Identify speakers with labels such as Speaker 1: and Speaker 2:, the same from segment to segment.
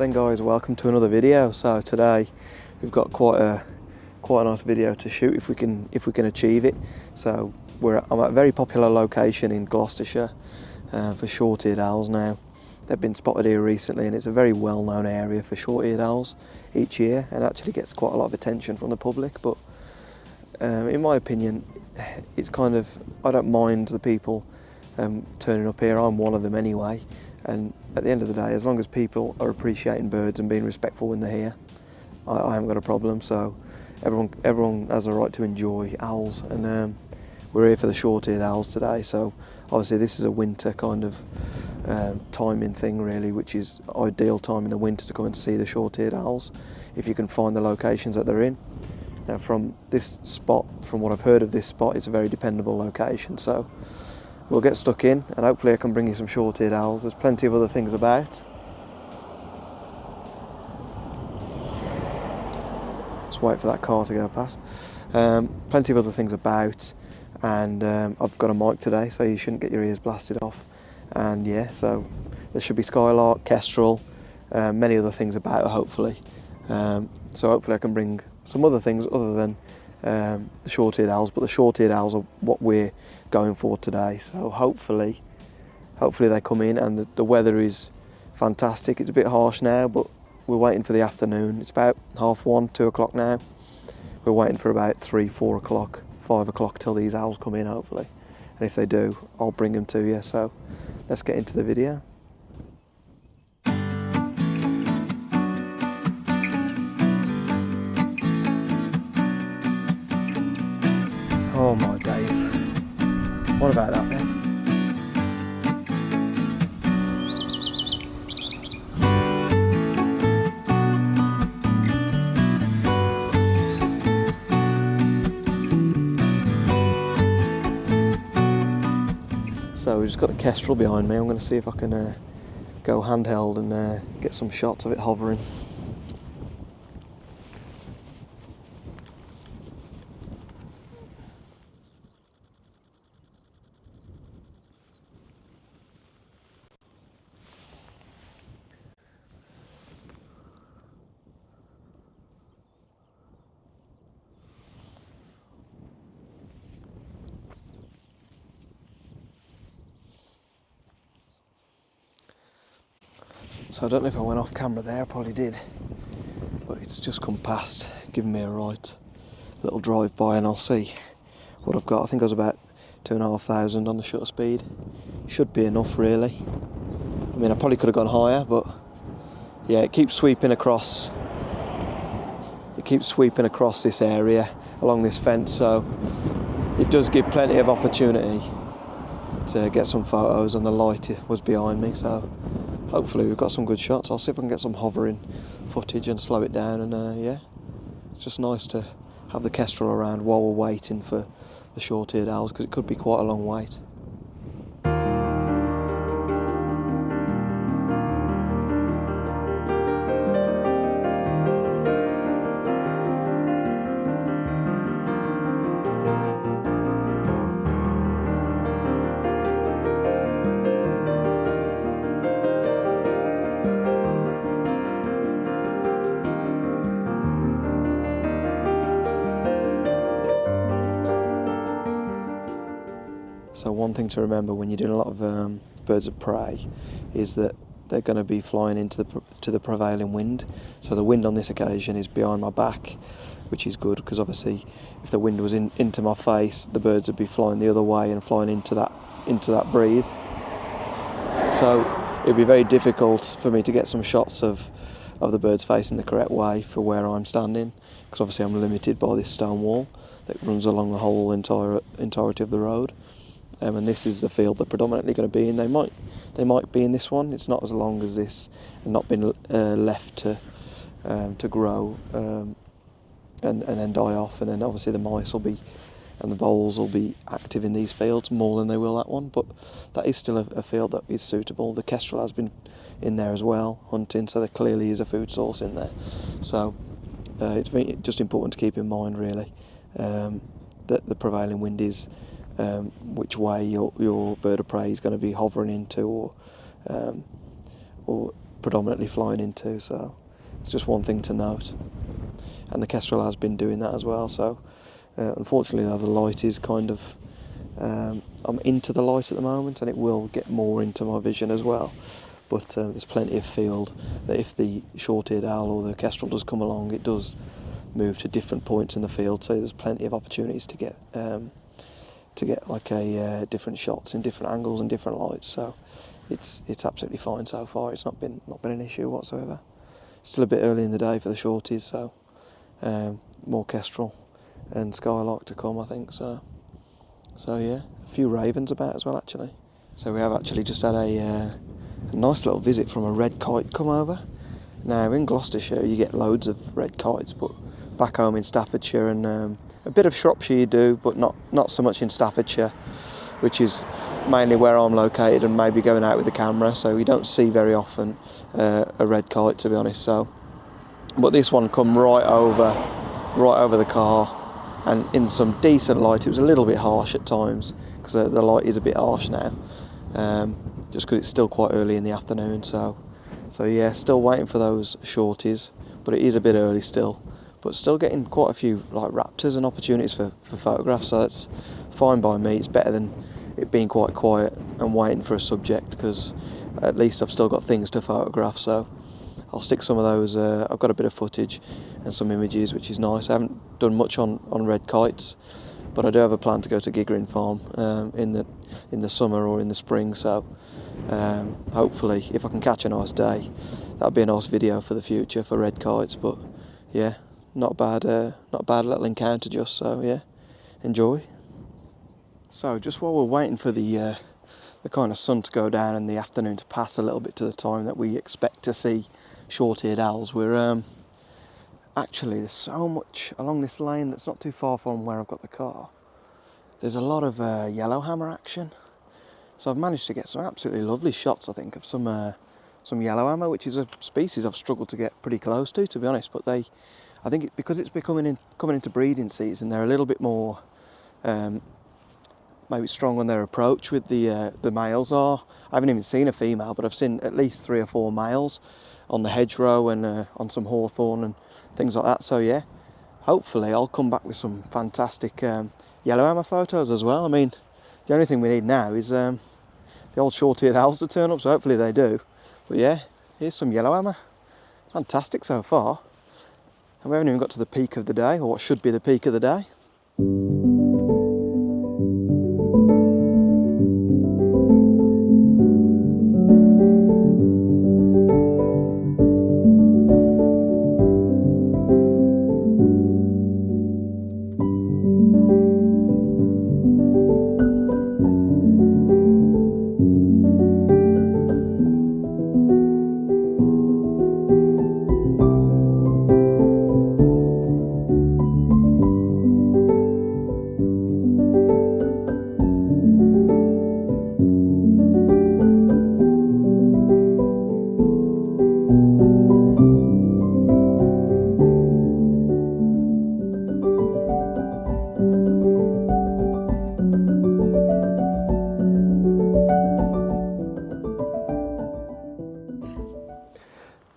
Speaker 1: again guys, welcome to another video. So today we've got quite a nice video to shoot if we can achieve it. So I'm at a very popular location in Gloucestershire for short-eared owls now. They've been spotted here recently and it's a very well-known area for short-eared owls each year and actually gets quite a lot of attention from the public, but in my opinion it's kind of, I don't mind the people turning up here. I'm one of them anyway, and at the end of the day, as long as people are appreciating birds and being respectful when they're here, I haven't got a problem. So everyone has a right to enjoy owls, and we're here for the short-eared owls today. So obviously this is a winter kind of timing thing really, which is ideal time in the winter to come and see the short-eared owls if you can find the locations that they're in. Now from this spot, from what I've heard of this spot, it's a very dependable location, so we'll get stuck in and hopefully I can bring you some short-eared owls. There's plenty of other things about. Just wait for that car to go past. Plenty of other things about, and I've got a mic today, so you shouldn't get your ears blasted off. And yeah, so there should be skylark, kestrel, many other things about hopefully. So hopefully I can bring some other things other than the short-eared owls, but the short-eared owls are what we're going for today. So hopefully they come in, and the weather is fantastic. It's a bit harsh now, but we're waiting for the afternoon. It's about 1:30, 2 o'clock now. We're waiting for about 3, 4 o'clock, 5 o'clock till these owls come in hopefully. And if they do, I'll bring them to you. So let's get into the video. Oh my days, what about that then? So we've just got the kestrel behind me. I'm going to see if I can go handheld and get some shots of it hovering. So I don't know if I went off camera there, I probably did, but it's just come past, giving me a right little drive by, and I'll see what I've got. I think I was about 2,500 on the shutter speed. Should be enough really. I mean, I probably could have gone higher, but yeah, it keeps sweeping across. It keeps sweeping across this area along this fence, so it does give plenty of opportunity to get some photos, and the light was behind me, so hopefully we've got some good shots. I'll see if I can get some hovering footage and slow it down, and yeah, it's just nice to have the kestrel around while we're waiting for the short-eared owls, because it could be quite a long wait. So one thing to remember when you're doing a lot of birds of prey is that they're going to be flying into the prevailing wind. So the wind on this occasion is behind my back, which is good, because obviously if the wind was into my face, the birds would be flying the other way and flying into that breeze. So it'd be very difficult for me to get some shots of the birds facing the correct way for where I'm standing, because obviously I'm limited by this stone wall that runs along the whole entirety of the road. And this is the field they're predominantly going to be in. They might be in this one. It's not as long as this, and not been left to grow and then die off. And then obviously the mice will be, and the voles will be active in these fields more than they will that one. But that is still a field that is suitable. The kestrel has been in there as well, hunting, so there clearly is a food source in there. So it's just important to keep in mind really that the prevailing wind is which way your bird of prey is going to be hovering into, or predominantly flying into, so it's just one thing to note. And the kestrel has been doing that as well, so unfortunately though, the light is kind of, I'm into the light at the moment, and it will get more into my vision as well, but there's plenty of field that if the short-eared owl or the kestrel does come along, it does move to different points in the field, so there's plenty of opportunities to get like different shots in different angles and different lights. So it's absolutely fine so far. It's not been an issue whatsoever. Still a bit early in the day for the shorties, so more kestrel and skylark to come, I think. So yeah, a few ravens about as well actually. So we have actually just had a nice little visit from a red kite come over. Now in Gloucestershire you get loads of red kites, but back home in Staffordshire and a bit of Shropshire you do, but not so much in Staffordshire, which is mainly where I'm located and maybe going out with the camera, so you don't see very often a red kite, to be honest. So, but this one come right over the car, and in some decent light. It was a little bit harsh at times because the light is a bit harsh now, just because it's still quite early in the afternoon. So yeah, still waiting for those shorties, but it is a bit early still. But still getting quite a few like raptors and opportunities for photographs, so that's fine by me. It's better than it being quite quiet and waiting for a subject, because at least I've still got things to photograph. So I'll stick some of those. I've got a bit of footage and some images, which is nice. I haven't done much on red kites, but I do have a plan to go to Giggering Farm in the summer or in the spring. So hopefully, if I can catch a nice day, that'll be a nice video for the future for red kites. But yeah, not bad little encounter just. So yeah, enjoy. So just while we're waiting for the kind of sun to go down and the afternoon to pass a little bit to the time that we expect to see short-eared owls, we're actually, there's so much along this lane that's not too far from where I've got the car. There's a lot of Yellowhammer action, so I've managed to get some absolutely lovely shots, I think, of some Yellowhammer, which is a species I've struggled to get pretty close to be honest. But I think because it's coming into breeding season, they're a little bit more maybe strong on their approach with the males are. I haven't even seen a female, but I've seen at least 3 or 4 males on the hedgerow and on some hawthorn and things like that. So yeah, hopefully I'll come back with some fantastic Yellowhammer photos as well. I mean, the only thing we need now is the old short-eared owls to turn up, so hopefully they do. But yeah, here's some Yellowhammer. Fantastic so far. And we haven't even got to the peak of the day, or what should be the peak of the day.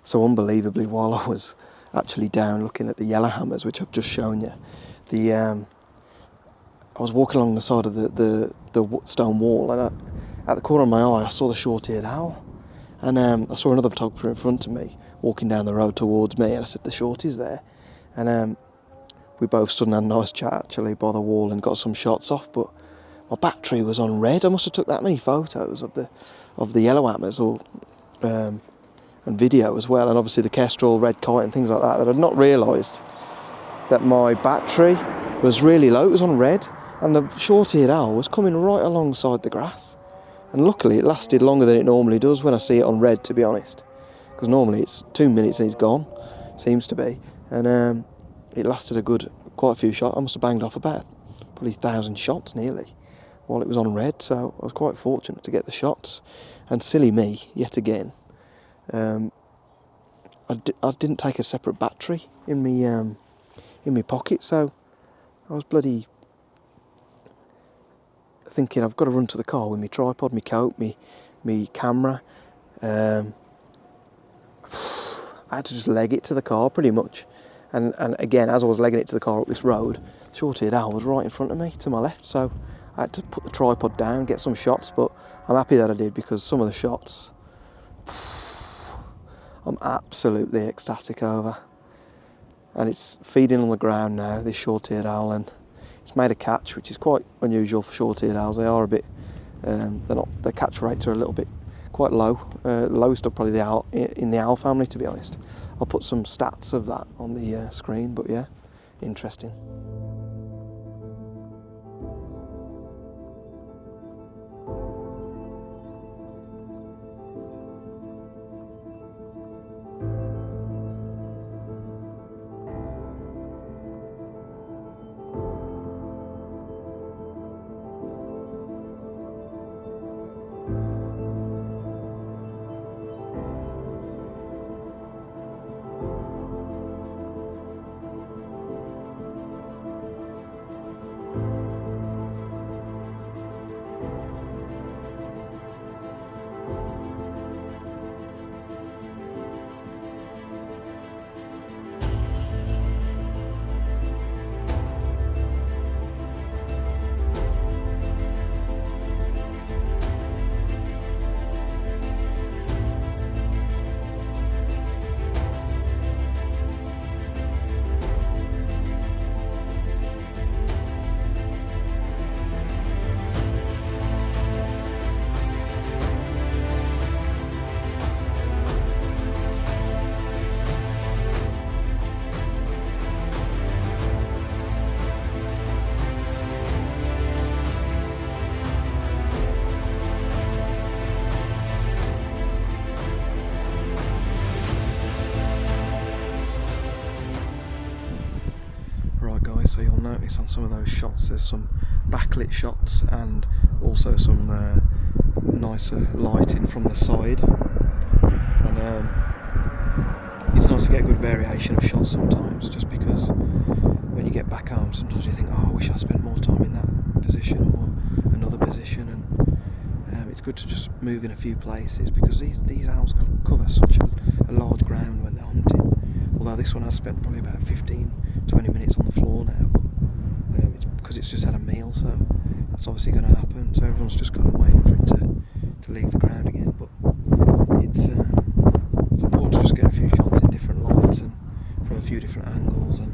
Speaker 1: So unbelievably, while I was actually down looking at the Yellowhammers, which I've just shown you, I was walking along the side of the stone wall, and at the corner of my eye I saw the short-eared owl, and I saw another photographer in front of me walking down the road towards me, and I said, the shorty's there, and we both stood and had a nice chat actually by the wall and got some shots off. But my battery was on red. I must have took that many photos of the Yellowhammers and video as well, and obviously the kestrel, red kite and things like that I'd not realised that my battery was really low. It was on red, and the short-eared owl was coming right alongside the grass, and luckily it lasted longer than it normally does when I see it on red, to be honest, because normally it's 2 minutes and he's gone, seems to be, and it lasted quite a few shots. I must have banged off about probably 1,000 shots nearly while it was on red, so I was quite fortunate to get the shots. And silly me, yet again, I didn't take a separate battery in my pocket, so I was bloody thinking I've got to run to the car with my tripod, my coat, my camera, I had to just leg it to the car pretty much. And again, as I was legging it to the car up this road, short-eared owl was right in front of me to my left, so I had to put the tripod down, get some shots, but I'm happy that I did, because some of the shots I'm absolutely ecstatic over. And it's feeding on the ground now, this short-eared owl, and it's made a catch, which is quite unusual for short-eared owls. They are a bit, their catch rates are a little bit quite low, lowest of probably in the owl family, to be honest. I'll put some stats of that on the screen, but yeah, interesting. So you'll notice on some of those shots there's some backlit shots and also some nicer lighting from the side, and it's nice to get a good variation of shots sometimes, just because when you get back home sometimes you think, oh, I wish I spent more time in that position or another position, and it's good to just move in a few places, because these owls cover such a large ground when they're hunting. Although this one has spent probably about 15-20 minutes on the floor now, but it's because it's just had a meal, so that's obviously going to happen. So everyone's just got to wait for it to leave the ground again. But it's important to just get a few shots in different lights and from a few different angles, and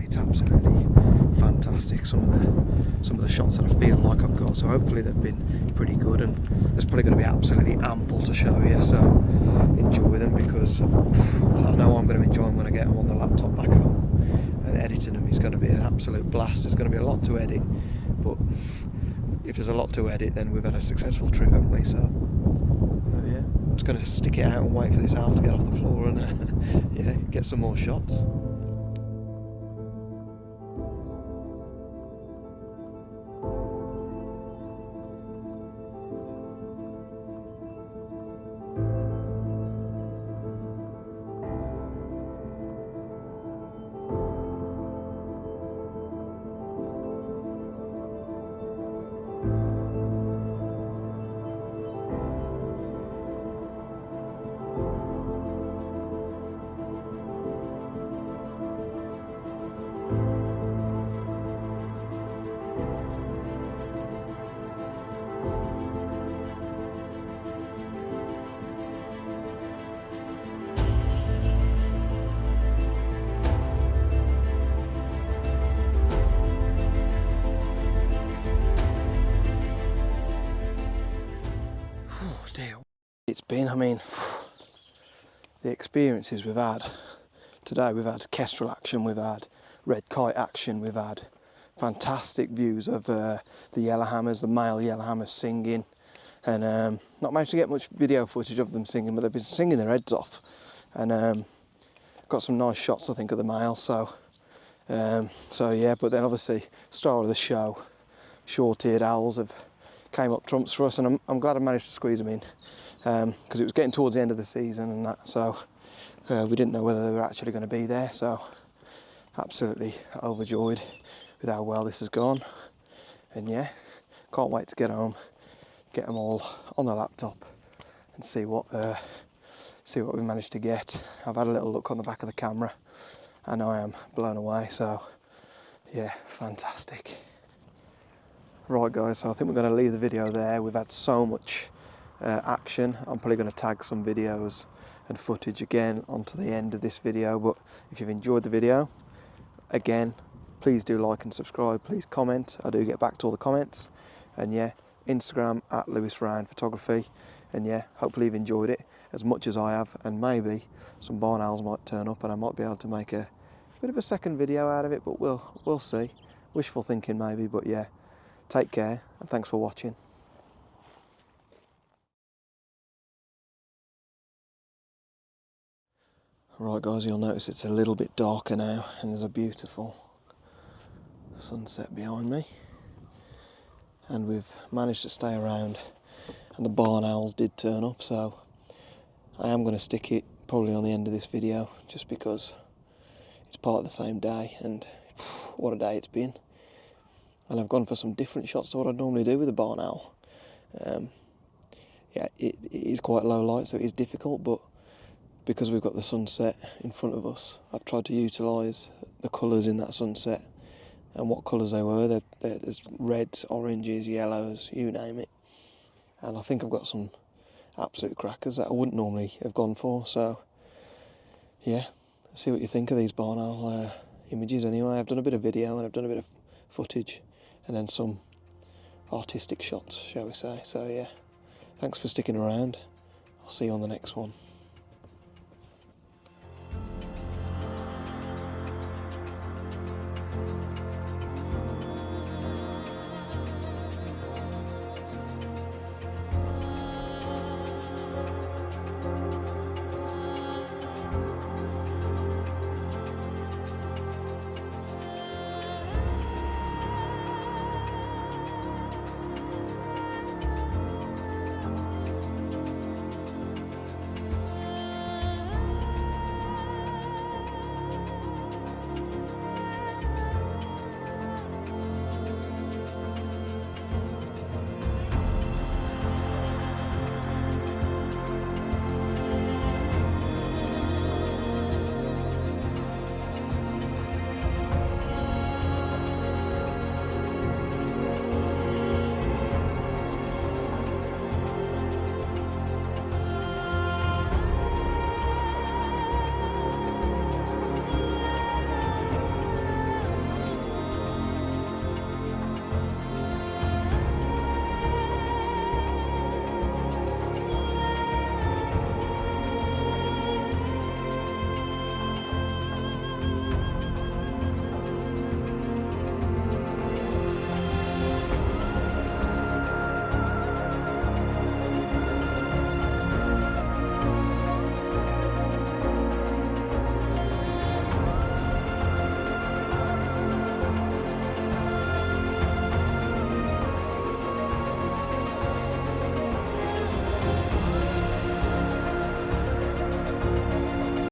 Speaker 1: it's absolutely fantastic. Some of the shots that I feel like I've got. So hopefully they've been pretty good, and there's probably going to be absolutely ample to show you. So enjoy them, because I know I'm going to enjoy them when I get them on the laptop back home, and editing them is going to be an absolute blast. There's going to be a lot to edit, but if there's a lot to edit, then we've had a successful trip, haven't we? So yeah, I'm just going to stick it out and wait for this owl to get off the floor and yeah, get some more shots. It's been, I mean, the experiences we've had today. We've had kestrel action, we've had red kite action, we've had fantastic views of the Yellowhammers, the male Yellowhammers singing, and not managed to get much video footage of them singing, but they've been singing their heads off, and got some nice shots, I think, of the male. So yeah, but then obviously star of the show, short-eared owls have came up trumps for us, and I'm glad I managed to squeeze them in, because it was getting towards the end of the season and that, so we didn't know whether they were actually going to be there. So absolutely overjoyed with how well this has gone, and yeah, can't wait to get home, get them all on the laptop and see what see what we managed to get. I've had a little look on the back of the camera and I am blown away, so yeah, fantastic. Right guys, so I think we're going to leave the video there. We've had so much action. I'm probably going to tag some videos and footage again onto the end of this video, but if you've enjoyed the video, again, please do like and subscribe, please comment. I do get back to all the comments. And yeah, Instagram at Lewis Ryan Photography. And yeah, hopefully you've enjoyed it as much as I have, and maybe some barn owls might turn up and I might be able to make a bit of a second video out of it, but we'll see. Wishful thinking maybe, but yeah, take care and thanks for watching. Right guys, you'll notice it's a little bit darker now and there's a beautiful sunset behind me. And we've managed to stay around and the barn owls did turn up, so I am going to stick it probably on the end of this video just because it's part of the same day and what a day it's been. And I've gone for some different shots to what I'd normally do with a barn owl. Yeah, it is quite low light, so it is difficult, but because we've got the sunset in front of us, I've tried to utilise the colours in that sunset and what colours they were. There's reds, oranges, yellows, you name it. And I think I've got some absolute crackers that I wouldn't normally have gone for, so yeah, see what you think of these barn owl images anyway. I've done a bit of video and I've done a bit of footage and then some artistic shots, shall we say. So yeah, thanks for sticking around. I'll see you on the next one.